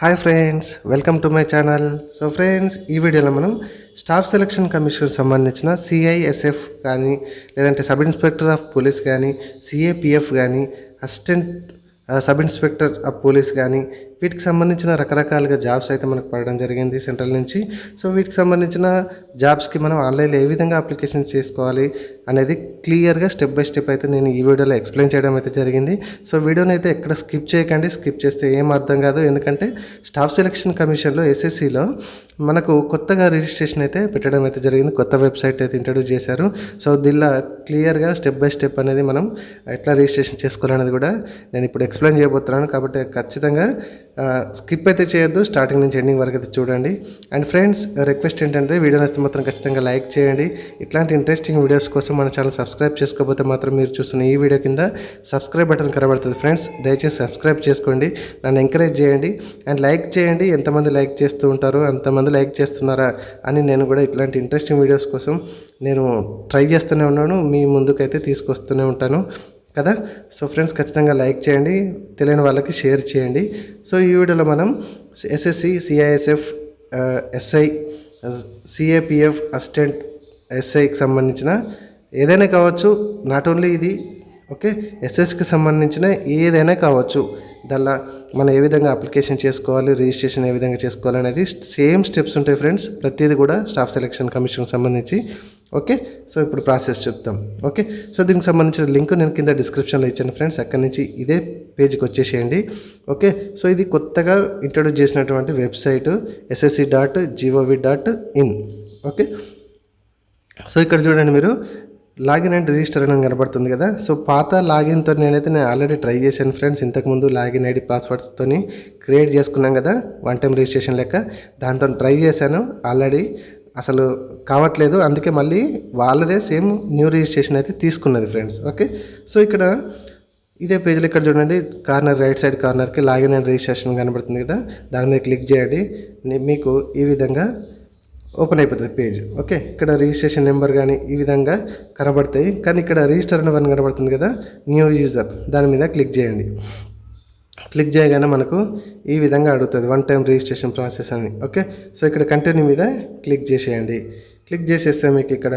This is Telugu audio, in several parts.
Hi friends, welcome to my channel. So friends, ఈ వీడియోలో మనం స్టాఫ్ సెలక్షన్ కమిషన్ సంబంధించిన సిఐఎస్ఎఫ్ కానీ, లేదంటే సబ్ ఇన్స్పెక్టర్ ఆఫ్ పోలీస్ కానీ, సిఏపిఎఫ్ కానీ, assistant sub inspector of police కానీ, వీటికి సంబంధించిన రకరకాలుగా జాబ్స్ అయితే మనకు పడడం జరిగింది సెంట్రల్ నుంచి. సో వీటికి సంబంధించిన జాబ్స్కి మనం ఆన్లైన్లో ఏ విధంగా అప్లికేషన్ చేసుకోవాలి అనేది క్లియర్గా స్టెప్ బై స్టెప్ అయితే నేను ఈ వీడియోలో ఎక్స్ప్లెయిన్ చేయడం అయితే జరిగింది. సో వీడియోని అయితే ఎక్కడ స్కిప్ చేయకండి. స్కిప్ చేస్తే ఏం అర్థం కాదు. ఎందుకంటే స్టాఫ్ సెలక్షన్ కమిషన్లో ఎస్ఎస్సిలో మనకు కొత్తగా రిజిస్ట్రేషన్ అయితే పెట్టడం అయితే జరిగింది. కొత్త వెబ్సైట్ అయితే ఇంట్రడ్యూస్ చేశారు. సో దీనిలో క్లియర్గా స్టెప్ బై స్టెప్ అనేది మనం ఎట్లా రిజిస్ట్రేషన్ చేసుకోవాలనేది కూడా నేను ఇప్పుడు ఎక్స్ప్లెయిన్ చేయబోతున్నాను. కాబట్టి ఖచ్చితంగా స్కిప్ అయితే చేయొద్దు, స్టార్టింగ్ నుంచి ఎండింగ్ వరకు అయితే చూడండి. అండ్ ఫ్రెండ్స్, రిక్వెస్ట్ ఏంటంటే వీడియో నచ్చితే మాత్రం ఖచ్చితంగా లైక్ చేయండి. ఇట్లాంటి ఇంట్రెస్టింగ్ వీడియోస్ కోసం మన ఛానల్ సబ్స్క్రైబ్ చేసుకోకపోతే మాత్రం మీరు చూస్తున్న ఈ వీడియో కింద సబ్స్క్రైబ్ బటన్ కనబడుతుంది. ఫ్రెండ్స్, దయచేసి సబ్స్క్రైబ్ చేసుకోండి, నన్ను ఎంకరేజ్ చేయండి అండ్ లైక్ చేయండి. ఎంతమంది లైక్ చేస్తూ ఉంటారో అంతమంది లైక్ చేస్తున్నారా అని నేను కూడా ఇట్లాంటి ఇంట్రెస్టింగ్ వీడియోస్ కోసం నేను ట్రై చేస్తూనే ఉన్నాను, మీ ముందుకైతే తీసుకొస్తూనే ఉంటాను కదా. సో ఫ్రెండ్స్, ఖచ్చితంగా లైక్ చేయండి, తెలియని వాళ్ళకి షేర్ చేయండి. సో ఈ వీడియోలో మనం SSC, CISF, SI, CAPF, assistant ఎస్ఐకి సంబంధించిన ఏదైనా కావచ్చు, నాట్ ఓన్లీ ఇది, ఓకే, ఎస్ఎస్కి సంబంధించిన ఏదైనా కావచ్చు, దానిలో మనం ఏ విధంగా అప్లికేషన్ చేసుకోవాలి, రిజిస్ట్రేషన్ ఏ విధంగా చేసుకోవాలి అనేది సేమ్ స్టెప్స్ ఉంటాయి ఫ్రెండ్స్, ప్రతిదీ కూడా స్టాఫ్ సెలక్షన్ కమిషన్కి సంబంధించి. ఓకే, సో ఇప్పుడు ప్రాసెస్ చెప్తాం. ఓకే, సో దీనికి సంబంధించిన లింక్ నేను కింద డిస్క్రిప్షన్లో ఇచ్చాను ఫ్రెండ్స్. అక్కడి నుంచి ఇదే పేజ్కి వచ్చేసేయండి. ఓకే, సో ఇది కొత్తగా ఇంట్రడ్యూస్ చేసినటువంటి వెబ్సైట్ ssc.gov.in. ఓకే, సో ఇక్కడ చూడండి, మీరు లాగిన్ అండ్ రిజిస్టర్ అని కనబడుతుంది కదా. సో పాత లాగిన్తో నేను ఆల్రెడీ ట్రై చేశాను ఫ్రెండ్స్. ఇంతకుముందు లాగిన్ ఐడి పాస్వర్డ్స్తో క్రియేట్ చేసుకున్నాం కదా, వన్ టైం రిజిస్ట్రేషన్ లెక్క. దాంతో ట్రై చేశాను, ఆల్రెడీ అసలు కావట్లేదు. అందుకే మళ్ళీ వాళ్ళదే సేమ్ న్యూ రిజిస్ట్రేషన్ అయితే తీసుకున్నది ఫ్రెండ్స్. ఓకే, సో ఇక్కడ ఇదే పేజ్లో ఇక్కడ చూడండి, కార్నర్ రైట్ సైడ్ కార్నర్కి లాగిన్ అండ్ రిజిస్ట్రేషన్ కనబడుతుంది కదా, దాని మీద క్లిక్ చేయండి. మీకు ఈ విధంగా ఓపెన్ అయిపోతుంది పేజ్. ఓకే, ఇక్కడ రిజిస్ట్రేషన్ నెంబర్ కానీ ఈ విధంగా కనబడతాయి. కానీ ఇక్కడ రిజిస్టర్ అని కనబడుతుంది కదా, న్యూ యూజర్, దాని మీద క్లిక్ చేయండి. క్లిక్ చేయగానే మనకు ఈ విధంగా అడుగుతుంది, వన్ టైం రిజిస్ట్రేషన్ ప్రాసెస్ అని. ఓకే, సో ఇక్కడ కంటిన్యూ మీద క్లిక్ చేసేయండి. క్లిక్ చేసేస్తే మీకు ఇక్కడ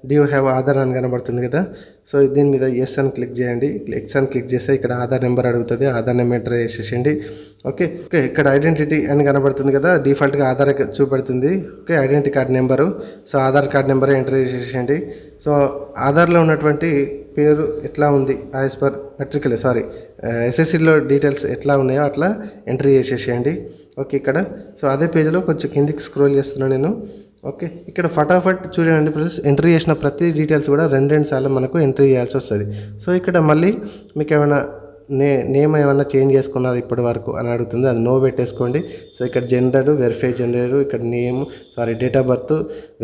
డూ యూ హ్యావ్ ఆధార్ అని కనబడుతుంది కదా. సో దీని మీద ఎస్ అని క్లిక్ చేయండి. ఎక్స్ అని క్లిక్ చేస్తే ఇక్కడ ఆధార్ నెంబర్ అడుగుతుంది, ఆధార్ నెంబర్ ఎంటర్ చేసేసేయండి. ఓకే, ఓకే, ఇక్కడ ఐడెంటిటీ అని కనబడుతుంది కదా, డిఫాల్ట్గా ఆధార్ చూపెడుతుంది. Okay, identity card number, so Aadhaar card number enter చేసేసేయండి. సో ఆధార్లో ఉన్నటువంటి పేరు ఎట్లా ఉంది యాజ్ పర్ మెట్రికల్ ఎస్ఎస్సిలో డీటెయిల్స్ ఎట్లా ఉన్నాయో అట్లా ఎంట్రీ చేసేసేయండి. ఓకే, ఇక్కడ సో అదే పేజ్లో కొంచెం కిందికి స్క్రోల్ చేస్తున్నాను నేను. ఓకే, ఇక్కడ ఫటాఫట్ చూడండి ప్లస్ ఎంట్రీ చేసిన ప్రతి డీటెయిల్స్ కూడా రెండు సార్లు మనకు ఎంట్రీ చేయాల్సి వస్తుంది. సో ఇక్కడ మళ్ళీ మీకు ఏమైనా నేమ్ ఏమైనా చేంజ్ చేసుకున్నారు ఇప్పటి వరకు అని అడుగుతుంది, అది నో పెట్టేసుకోండి. సో ఇక్కడ జెండర్, వెరిఫై జెండర్, ఇక్కడ name date of birth,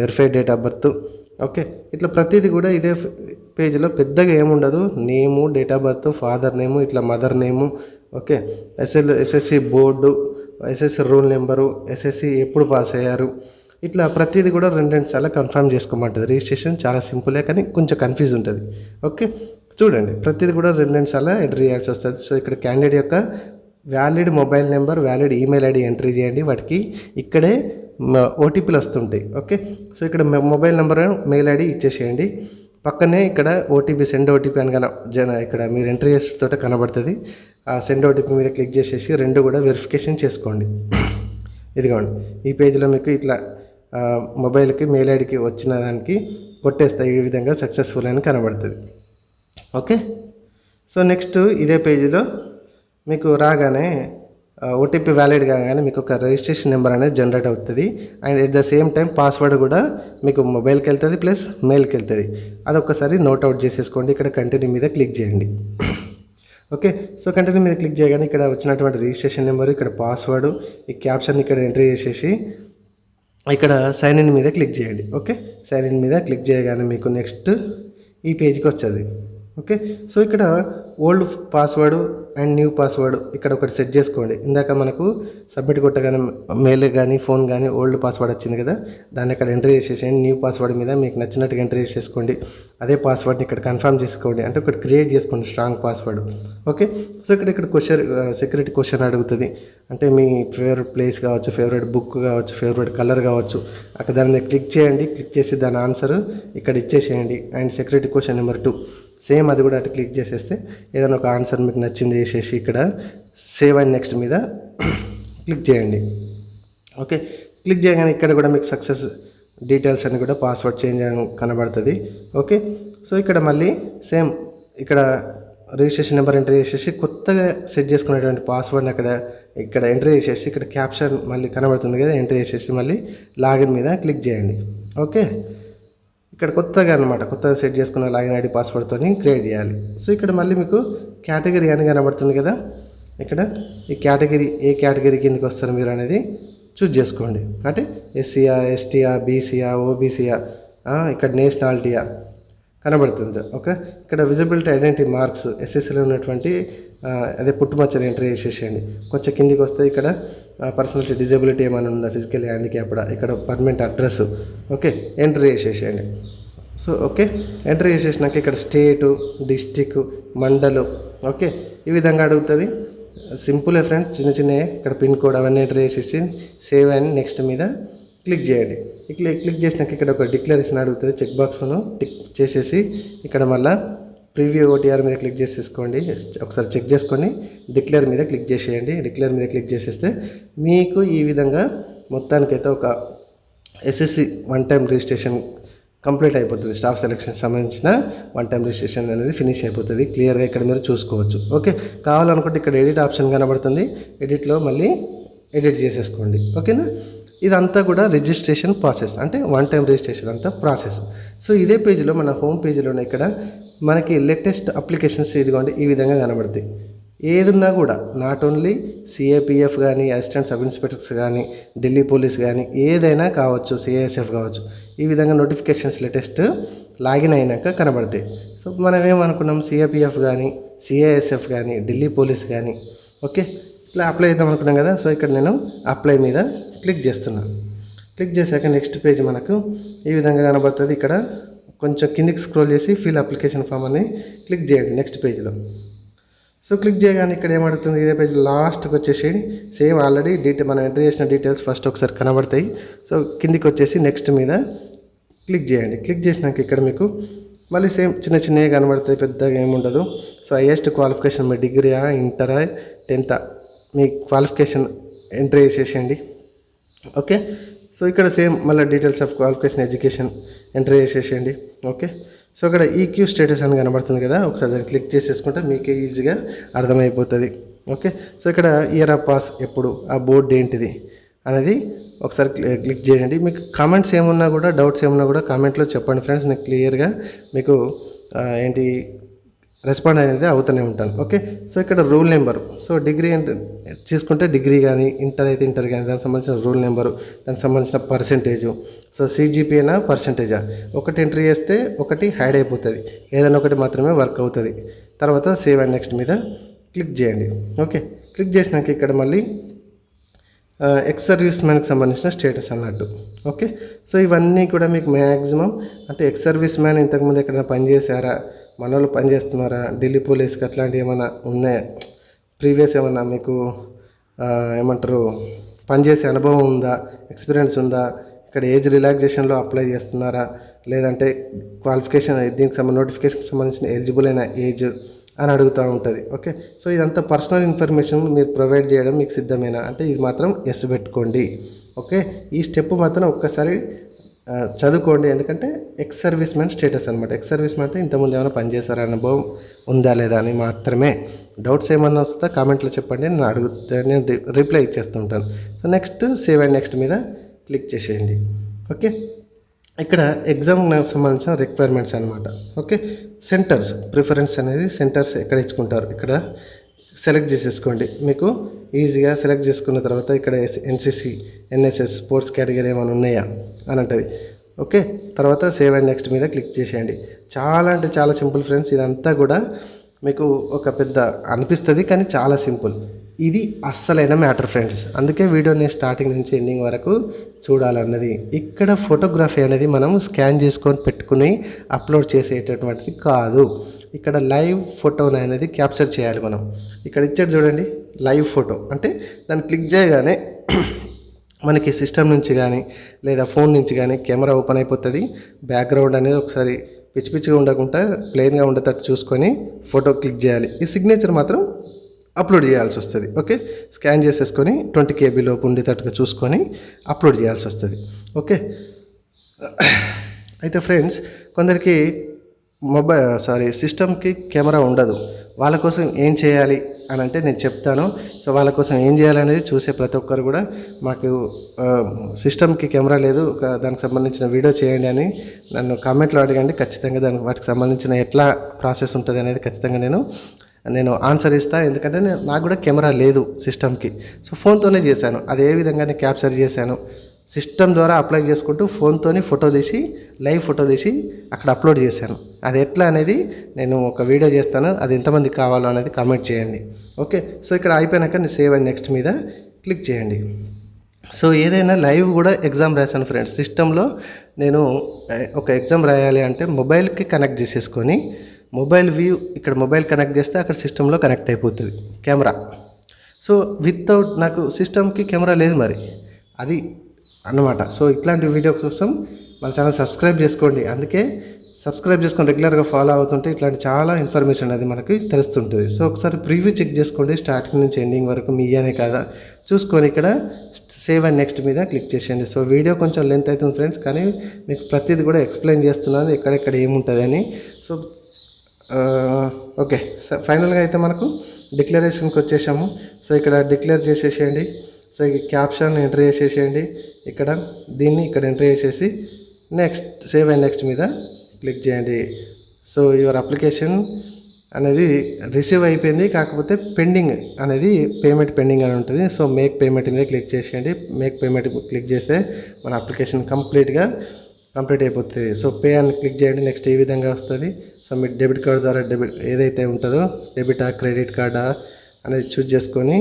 verify date of birth. Okay, ఇట్లా ప్రతిదీ కూడా ఇదే పేజ్లో పెద్దగా ఏముండదు, name, date of birth, father name, ఇట్లా mother name. Okay, SSC board, SSC roll number, SSC ఎప్పుడు పాస్ అయ్యారు, ఇట్లా ప్రతిదీ కూడా రెండు సార్లు కన్ఫర్మ్ చేసుకోమంటుంది. రిజిస్ట్రేషన్ చాలా సింపులే, కానీ కొంచెం కన్ఫ్యూజ్ ఉంటుంది. ఓకే, చూడంండి, ప్రతిదీ కూడా రెండు సార్లు ఎంట్రీ చేయాల్సి వస్తుంది. సో ఇక్కడ క్యాండిడేట్ యొక్క valid mobile number, valid email ID entry చేయండి. వాటికి ఇక్కడే ఓటీపీలు వస్తుంటాయి. ఓకే, సో ఇక్కడ మొబైల్ నెంబర్, మెయిల్ ఐడి ఇచ్చేసేయండి. పక్కనే ఇక్కడ ఓటీపీ, సెండ్ ఓటీపీ అని ఇక్కడ మీరు ఎంట్రీ చేసేతో కనబడుతుంది. ఆ సెండ్ ఓటీపీ మీద క్లిక్ చేసేసి రెండు కూడా వెరిఫికేషన్ చేసుకోండి. ఇదిగోండి, ఈ పేజీలో మీకు ఇట్లా మొబైల్కి, మెయిల్ ఐడికి వచ్చిన దానికి కొట్టేస్తాయి. ఈ విధంగా సక్సెస్ఫుల్ అని కనబడుతుంది. ఓకే, సో నెక్స్ట్ ఇదే పేజీలో మీకు రాగానే ఓటీపీ వ్యాలిడ్ కాగానే మీకు ఒక రిజిస్ట్రేషన్ నెంబర్ అనేది జనరేట్ అవుతుంది. And at the same time password కూడా మీకు మొబైల్కి వెళ్తుంది ప్లస్ మెయిల్కి వెళ్తుంది. అదొకసారి నోట్ అవుట్ చేసేసుకోండి. ఇక్కడ కంటిన్యూ మీద క్లిక్ చేయండి. ఓకే, సో కంటిన్యూ మీద క్లిక్ చేయగానే ఇక్కడ వచ్చినటువంటి రిజిస్ట్రేషన్ నెంబరు, ఇక్కడ పాస్వర్డ్, ఈ క్యాప్షన్ ఇక్కడ ఎంట్రీ చేసేసి ఇక్కడ సైన్ ఇన్ మీద క్లిక్ చేయండి. ఓకే, సైన్ ఇన్ మీద క్లిక్ చేయగానే మీకు నెక్స్ట్ ఈ పేజ్కి వచ్చేది. ఓకే, సో ఇక్కడ old password and new password ఇక్కడ ఒకటి సెట్ చేసుకోండి. ఇందాక మనకు సబ్మిట్ కొట్టగానే మెయిల్ కానీ ఫోన్ కానీ ఓల్డ్ పాస్వర్డ్ వచ్చింది కదా, దాన్ని అక్కడ ఎంటర్ చేసేసేయండి. న్యూ పాస్వర్డ్ మీద మీకు నచ్చినట్టుగా ఎంటర్ చేసేసుకోండి. అదే పాస్వర్డ్ని ఇక్కడ కన్ఫర్మ్ చేసుకోండి, అంటే ఒకటి క్రియేట్ చేసుకోండి స్ట్రాంగ్ పాస్వర్డ్. ఓకే, సో ఇక్కడ సెక్యూరిటీ క్వశ్చన్ అడుగుతుంది. అంటే మీ ఫేవరెట్ ప్లేస్ కావచ్చు, ఫేవరెట్ బుక్ కావచ్చు, ఫేవరెట్ కలర్ కావచ్చు. అక్కడ దాని మీద క్లిక్ చేయండి. క్లిక్ చేసి దాని ఆన్సర్ ఇక్కడ ఇచ్చేసేయండి. And security question number 2 same అది కూడా అటు క్లిక్ చేసేస్తే ఏదైనా ఒక ఆన్సర్ మీకు నచ్చింది వేసేసి ఇక్కడ సేవ్ అండ్ నెక్స్ట్ మీద క్లిక్ చేయండి. ఓకే, క్లిక్ చేయగానే ఇక్కడ కూడా మీకు సక్సెస్ డీటెయిల్స్ అని కూడా పాస్వర్డ్ చేంజ్ అని కనబడుతుంది. ఓకే, సో ఇక్కడ మళ్ళీ సేమ్ ఇక్కడ రిజిస్ట్రేషన్ నెంబర్ ఎంటర్ చేసేసి కొత్తగా సెట్ చేసుకునేటువంటి పాస్వర్డ్ని ఇక్కడ ఎంటర్ చేసేసి ఇక్కడ క్యాప్షన్ మళ్ళీ కనబడుతుంది కదా, ఎంటర్ చేసేసి మళ్ళీ లాగిన్ మీద క్లిక్ చేయండి. ఓకే, ఇక్కడ కొత్తగా సెట్ చేసుకున్న లాగిన్ ఐడి పాస్వర్డ్తో క్రియేట్ చేయాలి. సో ఇక్కడ మళ్ళీ మీకు కేటగిరీ అని కనబడుతుంది కదా, ఇక్కడ ఈ కేటగిరీ ఏ కేటగిరీ కిందకి వస్తారు మీరు అనేది చూజ్ చేసుకోండి. అంటే ఎస్సీయా, ఎస్టీయా, బీసీయా, ఓబీసీయా, ఇక్కడ నేషనాలిటీయా కనబడుతుంది. ఓకే, ఇక్కడ విజిబిలిటీ ఐడెంటిటీ మార్క్స్ ఎస్ఎస్సీలో ఉన్నటువంటి అదే పుట్టుమచ్చని ఎంటర్ చేసేసేయండి. కొంచెం కిందికి వస్తే ఇక్కడ పర్సనాలిటీ డిజబిలిటీ ఏమైనా ఉందా, ఫిజికల్ హ్యాండిక్యాప్డా, ఇక్కడ పర్మనెంట్ అడ్రస్. ఓకే, ఎంటర్ చేసేసేయండి. సో ఓకే, ఎంటర్ చేసేసినాక ఇక్కడ స్టేటు, డిస్టిక్, మండలు. ఓకే, ఈ విధంగా అడుగుతుంది. సింపులే ఫ్రెండ్స్, చిన్నవే. ఇక్కడ పిన్ కోడ్ అవన్నీ ఎంటర్ చేసేసి సేవ్ అండ్ నెక్స్ట్ మీద క్లిక్ చేయండి. క్లిక్ చేసినాక ఇక్కడ ఒక డిక్లరేషన్ అడుగుతుంది. చెక్ బాక్స్ను టిక్ చేసేసి ఇక్కడ మళ్ళీ ప్రివ్యూ ఓటీఆర్ మీద క్లిక్ చేసేసుకోండి. ఒకసారి చెక్ చేసుకొని డిక్లేర్ మీద క్లిక్ చేసేయండి. డిక్లేర్ మీద క్లిక్ చేసేస్తే మీకు ఈ విధంగా మొత్తానికైతే ఒక ఎస్ఎస్సి 1 టైం రిజిస్ట్రేషన్ కంప్లీట్ అయిపోతుంది. స్టాఫ్ సెలెక్షన్ సంబంధించిన 1 టైం రిజిస్ట్రేషన్ అనేది ఫినిష్ అయిపోతుంది. క్లియర్గా ఇక్కడ మీరు చూసుకోవచ్చు. ఓకే, కావాలనుకుంటే ఇక్కడ ఎడిట్ ఆప్షన్ కనబడుతుంది. ఎడిట్లో మళ్ళీ ఎడిట్ చేసేసుకోండి. ఓకేనా, ఇదంతా కూడా రిజిస్ట్రేషన్ ప్రాసెస్, అంటే 1 టైం రిజిస్ట్రేషన్ అంతా ప్రాసెస్. సో ఇదే పేజీలో మన హోమ్ పేజీలోనే ఇక్కడ మనకి లేటెస్ట్ అప్లికేషన్స్ ఇదిగోండి ఈ విధంగా కనబడతాయి. ఏదున్నా కూడా నాట్ ఓన్లీ సిఏపిఎఫ్ కానీ, అసిస్టెంట్ సబ్ ఇన్స్పెక్టర్స్ కానీ, ఢిల్లీ పోలీస్ కానీ, ఏదైనా కావచ్చు, సిఐఎస్ఎఫ్ కావచ్చు, ఈ విధంగా నోటిఫికేషన్స్ లేటెస్ట్ లాగిన్ అయినాక కనబడతాయి. సో మనం ఏమనుకున్నాం, సిఏపిఎఫ్ కానీ, సిఐఎస్ఎఫ్ కానీ, ఢిల్లీ పోలీస్ కానీ. ఓకే, ఇట్లా అప్లై చేద్దాం అనుకున్నాం కదా. సో ఇక్కడ నేను అప్లై మీద క్లిక్ చేస్తున్నాను. క్లిక్ చేశాక నెక్స్ట్ పేజ్ మనకు ఈ విధంగా కనబడుతుంది. ఇక్కడ కొంచెం కిందికి స్క్రోల్ చేసి ఫిల్ అప్లికేషన్ ఫామ్ అని క్లిక్ చేయండి నెక్స్ట్ పేజ్లో. సో క్లిక్ చేయగానే ఇక్కడ ఏమడుతుంది, ఇదే పేజ్ లాస్ట్కి వచ్చేసి సేమ్ ఆల్రెడీ మనం ఎంటర్ చేసిన డీటెయిల్స్ ఫస్ట్ ఒకసారి కనబడతాయి. సో కిందికి వచ్చేసి నెక్స్ట్ మీద క్లిక్ చేయండి. క్లిక్ చేసినాక ఇక్కడ మీకు మళ్ళీ సేమ్ చిన్నవి కనబడతాయి, పెద్దగా ఏముండదు. సో హైయెస్ట్ క్వాలిఫికేషన్ మీ డిగ్రీయా, ఇంటరా, 10th మీ క్వాలిఫికేషన్ ఎంటర్ చేసేసేయండి. ఓకే, సో ఇక్కడ సేమ్ మళ్ళీ details of qualification, education enter చేసేసేయండి. ఓకే, సో ఇక్కడ ఈక్యూ స్టేటస్ అని కనబడుతుంది కదా, ఒకసారి దాన్ని క్లిక్ చేసేసుకుంటే మీకే ఈజీగా అర్థమైపోతుంది. ఓకే, సో ఇక్కడ ఇయర్ ఆఫ్ పాస్ ఎప్పుడు, ఆ బోర్డు ఏంటిది అనేది ఒకసారి క్లిక్ చేయండి. మీకు కామెంట్స్ ఏమున్నా కూడా, డౌట్స్ ఏమున్నా కూడా కామెంట్లో చెప్పండి ఫ్రెండ్స్. నేను క్లియర్గా మీకు రెస్పాండ్ అనేది అవుతూనే ఉంటాను. ఓకే, సో ఇక్కడ రూల్ నెంబరు, సో డిగ్రీ తీసుకుంటే డిగ్రీ కానీ, ఇంటర్ అయితే ఇంటర్ కానీ, దానికి సంబంధించిన రూల్ నెంబరు, దానికి సంబంధించిన పర్సెంటేజు. సో సిజిపిఏనా పర్సెంటేజా, ఒకటి ఎంట్రీ చేస్తే ఒకటి హైడ్ అయిపోతుంది, ఏదైనా ఒకటి మాత్రమే వర్క్ అవుతుంది. తర్వాత సేవ్ అండ్ నెక్స్ట్ మీద క్లిక్ చేయండి. ఓకే, క్లిక్ చేసినాక ఇక్కడ మళ్ళీ ఎక్స్ సర్వీస్ మ్యాన్కి సంబంధించిన స్టేటస్ అన్నట్టు. ఓకే, సో ఇవన్నీ కూడా మీకు మ్యాక్సిమం అంటే ఎక్స్ సర్వీస్ మ్యాన్ ఇంతకుముందు ఎక్కడైనా పనిచేశారా, మన వాళ్ళు పనిచేస్తున్నారా, ఢిల్లీ పోలీస్కి అట్లాంటివి ఏమైనా ఉన్నాయా, ప్రీవియస్ ఏమన్నా మీకు ఏమంటారు పనిచేసే అనుభవం ఉందా, ఎక్స్పీరియన్స్ ఉందా, ఇక్కడ ఏజ్ రిలాక్సేషన్లో అప్లై చేస్తున్నారా, లేదంటే క్వాలిఫికేషన్ దీనికి నోటిఫికేషన్కి సంబంధించిన ఎలిజిబుల్ అయిన ఏజ్ అని అడుగుతూ ఉంటుంది. ఓకే, సో ఇదంతా పర్సనల్ ఇన్ఫర్మేషన్ మీరు ప్రొవైడ్ చేయడం మీకు సిద్ధమేనా అంటే ఇది మాత్రం ఎస్ పెట్టుకోండి. ఓకే, ఈ స్టెప్ మాత్రం ఒక్కసారి చదువుకోండి, ఎందుకంటే ఎక్స్ సర్వీస్ మ్యాన్ స్టేటస్ అనమాట. ఎక్స్ సర్వీస్ మ్యాన్ అంటే ఇంతకుముందు ఏమైనా పనిచేశారా అనుభవం ఉందా లేదా అని మాత్రమే. డౌట్స్ ఏమన్నా వస్తే కామెంట్లో చెప్పండి, నేను రిప్లై ఇచ్చేస్తుంటాను. So next save and next మీద క్లిక్ చేసేయండి. ఓకే, ఇక్కడ ఎగ్జామ్కి సంబంధించిన రిక్వైర్మెంట్స్ అనమాట. ఓకే, సెంటర్స్ ప్రిఫరెన్స్ అనేది సెంటర్స్ ఎక్కడ ఇచ్చుకుంటారు ఇక్కడ సెలెక్ట్ చేసేసుకోండి. మీకు ఈజీగా సెలెక్ట్ చేసుకున్న తర్వాత ఇక్కడ ఎన్సిసి, ఎన్ఎస్ఎస్, స్పోర్ట్స్ కేటగిరీ ఏమైనా ఉన్నాయా అని ఉంటుంది. ఓకే, తర్వాత సేవ్ అండ్ నెక్స్ట్ మీద క్లిక్ చేసేయండి. చాలా అంటే చాలా సింపుల్ ఫ్రెండ్స్. ఇదంతా కూడా మీకు ఒక పెద్ద అనిపిస్తుంది, కానీ చాలా సింపుల్. ఇది అస్సలైన మ్యాటర్ ఫ్రెండ్స్. అందుకే వీడియోని స్టార్టింగ్ నుంచి ఎండింగ్ వరకు చూడాలన్నది. ఇక్కడ ఫోటోగ్రఫీ అనేది మనం స్కాన్ చేసుకొని పెట్టుకుని అప్లోడ్ చేసేటటువంటిది కాదు. ఇక్కడ లైవ్ ఫోటోని అనేది క్యాప్చర్ చేయాలి మనం. ఇక్కడ ఇచ్చాడు చూడండి, లైవ్ ఫోటో అంటే దాన్ని క్లిక్ చేయగానే మనకి సిస్టమ్ నుంచి కానీ లేదా ఫోన్ నుంచి కానీ కెమెరా ఓపెన్ అయిపోతుంది. బ్యాక్గ్రౌండ్ అనేది ఒకసారి పిచ్చి పిచ్చిగా ఉండకుండా ప్లెయిన్గా ఉండేటట్టు చూసుకొని ఫోటో క్లిక్ చేయాలి. ఈ సిగ్నేచర్ మాత్రం అప్లోడ్ చేయాల్సి వస్తుంది. ఓకే, స్కాన్ చేసేసుకొని 20 KB లోపు ఉండేటట్టుగా చూసుకొని అప్లోడ్ చేయాల్సి వస్తుంది. ఓకే, అయితే ఫ్రెండ్స్ కొందరికి సిస్టమ్కి కెమెరా ఉండదు. వాళ్ళ కోసం ఏం చేయాలి అని అంటే నేను చెప్తాను. సో వాళ్ళ కోసం ఏం చేయాలనేది చూసే ప్రతి ఒక్కరు కూడా మాకు సిస్టమ్కి కెమెరా లేదు, దానికి సంబంధించిన వీడియో చేయండి అని నన్ను కామెంట్లో అడగండి. ఖచ్చితంగా వాటికి సంబంధించిన ఎట్లా ప్రాసెస్ ఉంటుంది అనేది ఖచ్చితంగా నేను ఆన్సర్ ఇస్తాను. ఎందుకంటే నాకు కూడా కెమెరా లేదు సిస్టమ్కి. సో ఫోన్తోనే చేశాను. అది ఏ విధంగా నేను క్యాప్చర్ చేశాను, సిస్టమ్ ద్వారా అప్లై చేసుకుంటూ ఫోన్తోని ఫోటో తీసి లైవ్ ఫోటో తీసి అక్కడ అప్లోడ్ చేశాను. అది ఎట్లా అనేది నేను ఒక వీడియో చేస్తాను. అది ఎంతమందికి కావాలో అనేది కామెంట్ చేయండి. ఓకే, సో ఇక్కడ అయిపోయినాక నేను సేవ్ అండ్ నెక్స్ట్ మీద క్లిక్ చేయండి. సో ఏదైనా లైవ్ కూడా ఎగ్జామ్ రాశాను ఫ్రెండ్స్. సిస్టంలో నేను ఒక ఎగ్జామ్ రాయాలి అంటే మొబైల్కి కనెక్ట్ చేసేసుకొని మొబైల్ వ్యూ ఇక్కడ మొబైల్ కనెక్ట్ చేస్తే అక్కడ సిస్టంలో కనెక్ట్ అయిపోతుంది కెమెరా. సో వితౌట్ నాకు సిస్టమ్కి కెమెరా లేదు మరి అది అన్నమాట. సో ఇట్లాంటి వీడియో కోసం మన ఛానల్ సబ్స్క్రైబ్ చేసుకోండి. అందుకే సబ్స్క్రైబ్ చేసుకొని రెగ్యులర్గా ఫాలో అవుతుంటే ఇట్లాంటి చాలా ఇన్ఫర్మేషన్ అనేది మనకి తెలుస్తుంటుంది. సో ఒకసారి ప్రివ్యూ చెక్ చేసుకోండి స్టార్టింగ్ నుంచి ఎండింగ్ వరకు మీ అనే కాదా చూసుకొని ఇక్కడ సేవ్ అండ్ నెక్స్ట్ మీద క్లిక్ చేసేయండి. సో వీడియో కొంచెం లెంత్ అవుతుంది ఫ్రెండ్స్, కానీ మీకు ప్రతిదీ కూడా ఎక్స్ప్లెయిన్ చేస్తున్నాను ఎక్కడెక్కడ ఏముంటుంది అని. సో ఓకే, ఫైనల్గా అయితే మనకు డిక్లరేషన్కి వచ్చేసాము. సో ఇక్కడ డిక్లేర్ చేసేసేయండి. సో ఈ క్యాప్షన్ ఎంటర్ చేసేసేయండి. ఇక్కడ దీన్ని ఇక్కడ ఎంటర్ చేసేసి నెక్స్ట్ సేవ్ అండ్ నెక్స్ట్ మీద క్లిక్ చేయండి. సో యువర్ అప్లికేషన్ అనేది రిసీవ్ అయిపోయింది, కాకపోతే పెండింగ్ అనేది పేమెంట్ పెండింగ్ అని ఉంటుంది. సో మేక్ పేమెంట్ మీద క్లిక్ చేసేయండి. మేక్ పేమెంట్ క్లిక్ చేస్తే మన అప్లికేషన్ కంప్లీట్ అయిపోతుంది. సో పే అని క్లిక్ చేయండి. నెక్స్ట్ ఈ విధంగా వస్తుంది. సో మీ డెబిట్ కార్డ్ ద్వారా ఏదైతే ఉంటుందో డెబిటా క్రెడిట్ కార్డా అనేది చూజ్ చేసుకొని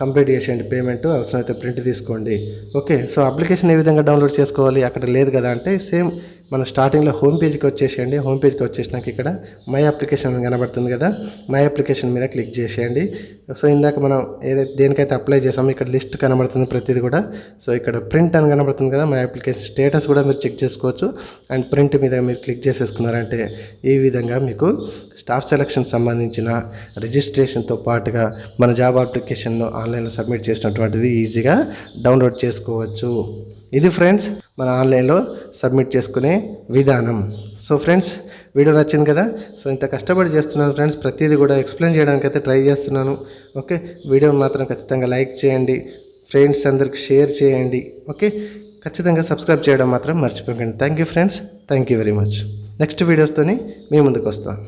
కంప్లీట్ చేసేయండి పేమెంట్. అవసరమైతే ప్రింట్ తీసుకోండి. ఓకే, సో అప్లికేషన్ ఏ విధంగా డౌన్లోడ్ చేసుకోవాలి అక్కడ లేదు కదా అంటే సేమ్ మన స్టార్టింగ్లో హోమ్ పేజ్కి వచ్చేసేయండి. హోమ్ పేజ్కి వచ్చేసినాక ఇక్కడ మై అప్లికేషన్ కనబడుతుంది కదా, మై అప్లికేషన్ మీద క్లిక్ చేసేయండి. సో ఇందాక మనం దేనికైతే అప్లై చేసామో ఇక్కడ లిస్ట్ కనబడుతుంది ప్రతిదీ కూడా. సో ఇక్కడ ప్రింట్ అని కనబడుతుంది కదా, మై అప్లికేషన్ స్టేటస్ కూడా మీరు చెక్ చేసుకోవచ్చు. అండ్ ప్రింట్ మీద మీరు క్లిక్ చేసేసుకున్నారంటే ఈ విధంగా మీకు స్టాఫ్ సెలక్షన్ సంబంధించిన రిజిస్ట్రేషన్తో పాటుగా మన జాబ్ అప్లికేషన్ను ఆన్లైన్లో సబ్మిట్ చేసినటువంటిది ఈజీగా డౌన్లోడ్ చేసుకోవచ్చు. ఇది ఫ్రెండ్స్ మన ఆన్లైన్లో సబ్మిట్ చేసుకునే విధానం. సో ఫ్రెండ్స్ వీడియో నచ్చింది కదా. సో ఇంత కష్టపడి చేస్తున్నాను ఫ్రెండ్స్, ప్రతిదీ కూడా ఎక్స్ప్లెయిన్ చేయడానికి అయితే ట్రై చేస్తున్నాను. ఓకే, వీడియోని మాత్రం ఖచ్చితంగా లైక్ చేయండి, ఫ్రెండ్స్ అందరికి షేర్ చేయండి. ఓకే, ఖచ్చితంగా సబ్స్క్రైబ్ చేయడం మాత్రం మర్చిపోకండి. Thank you friends, thank you very much. Next వీడియోస్తోని మీ ముందుకు వస్తాను.